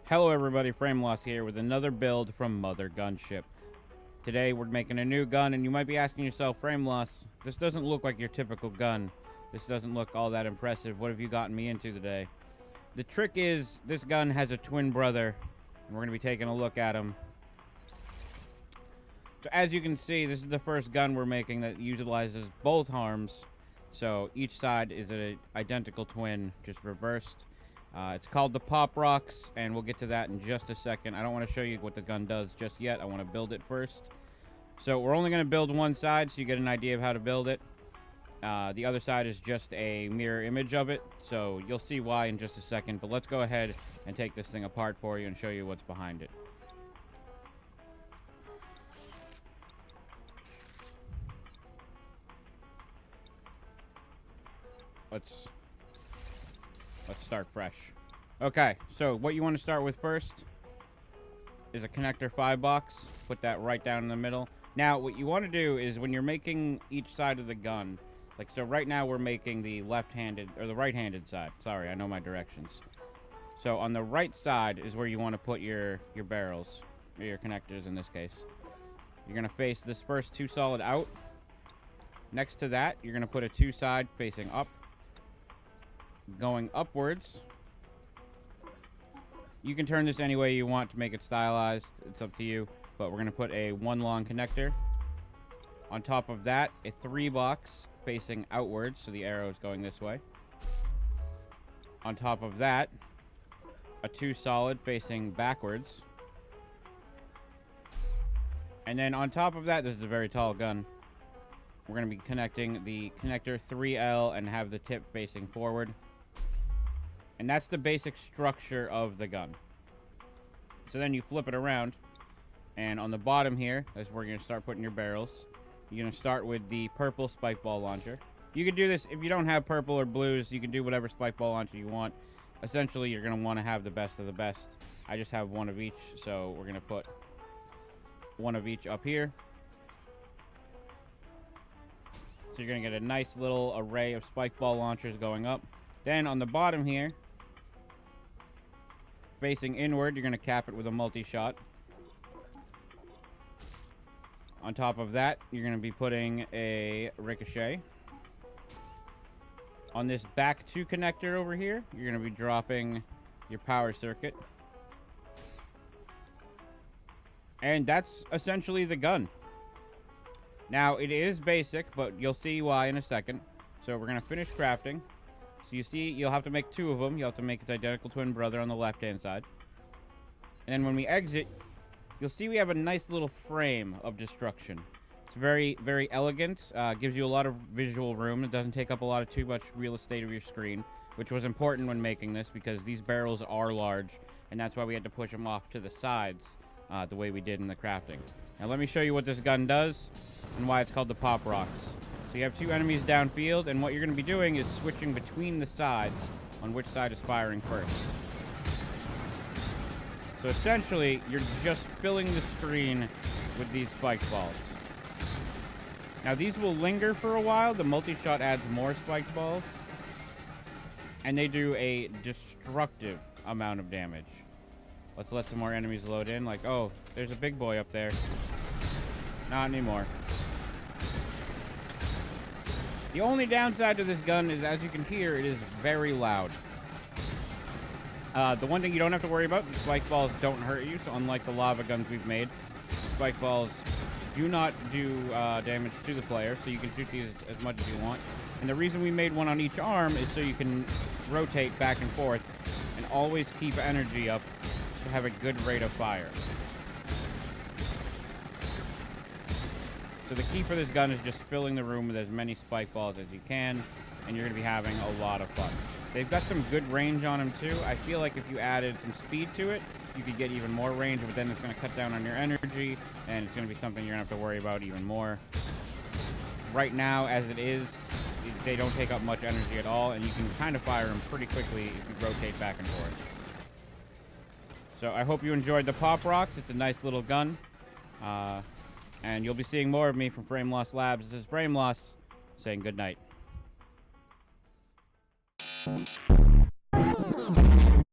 Hello everybody, Frameloss here with another build from Mothergunship. Today we're making a new gun, and you might be asking yourself, Frameloss, this doesn't look like your typical gun. This doesn't look all that impressive. What have you gotten me into today? The trick is, this gun has a twin brother, and we're going to be taking a look at him. So as you can see, this is the first gun we're making that utilizes both arms. So each side is an identical twin, just reversed. It's called the Pop Rocks, and we'll get to that in just a second. I don't want to show you what the gun does just yet. I want to build it first. So we're only going to build one side so you get an idea of how to build it. The other side is just a mirror image of it, so you'll see why in just a second. But let's go ahead and take this thing apart for you and show you what's behind it. Let's start fresh. Okay, so what you want to start with first is a connector 5 box. Put that right down in the middle. Now, what you want to do is when you're making each side of the gun, like so right now we're making the left-handed, or the right-handed side. Sorry, I know my directions. So on the right side is where you want to put your barrels, or your connectors in this case. You're going to face this first 2 solid out. Next to that, you're going to put a 2 side facing up. Going upwards. You can turn this any way you want to make it stylized. It's up to you. But we're going to put a 1 long connector. On top of that, a 3 box facing outwards, so the arrow is going this way. On top of that, a 2 solid facing backwards. And then on top of that, this is a very tall gun. We're going to be connecting the connector 3L and have the tip facing forward. And that's the basic structure of the gun. So then you flip it around, and on the bottom here is where you're going to start putting your barrels. You're going to start with the purple spike ball launcher. You can do this if you don't have purple or blues. You can do whatever spike ball launcher you want. Essentially, you're going to want to have the best of the best. I just have one of each, so we're going to put one of each up here. So you're going to get a nice little array of spike ball launchers going up. Then on the bottom here, facing inward, you're going to cap it with a multi-shot. On top of that, you're going to be putting a ricochet. On this back 2 connector over here, you're going to be dropping your power circuit. And that's essentially the gun. Now, it is basic, but you'll see why in a second. So we're going to finish crafting. So you see, you'll have to make 2 of them. You'll have to make its identical twin brother on the left-hand side. And then when we exit, you'll see we have a nice little frame of destruction. It's very, very elegant. Gives you a lot of visual room. It doesn't take up a lot of too much real estate of your screen, which was important when making this because these barrels are large, and that's why we had to push them off to the sides the way we did in the crafting. Now let me show you what this gun does and why it's called the Pop Rocks. So you have 2 enemies downfield, and what you're going to be doing is switching between the sides on which side is firing first. So essentially, you're just filling the screen with these spike balls. Now these will linger for a while. The multi-shot adds more spike balls. And they do a destructive amount of damage. Let's let some more enemies load in. Like, oh, there's a big boy up there. Not anymore. The only downside to this gun is, as you can hear, it is very loud. The one thing you don't have to worry about, the spike balls don't hurt you, so unlike the lava guns we've made, spike balls do not do damage to the player, so you can shoot these as much as you want. And the reason we made one on each arm is so you can rotate back and forth and always keep energy up to have a good rate of fire. So the key for this gun is just filling the room with as many spike balls as you can, and you're going to be having a lot of fun. They've got some good range on them too. I feel like if you added some speed to it, you could get even more range, but then it's going to cut down on your energy, and it's going to be something you're going to have to worry about even more. Right now, as it is, they don't take up much energy at all, and you can kind of fire them pretty quickly if you rotate back and forth. So I hope you enjoyed the Pop Rocks. It's a nice little gun. And you'll be seeing more of me from Frameloss Labs. This is Frameloss saying good night.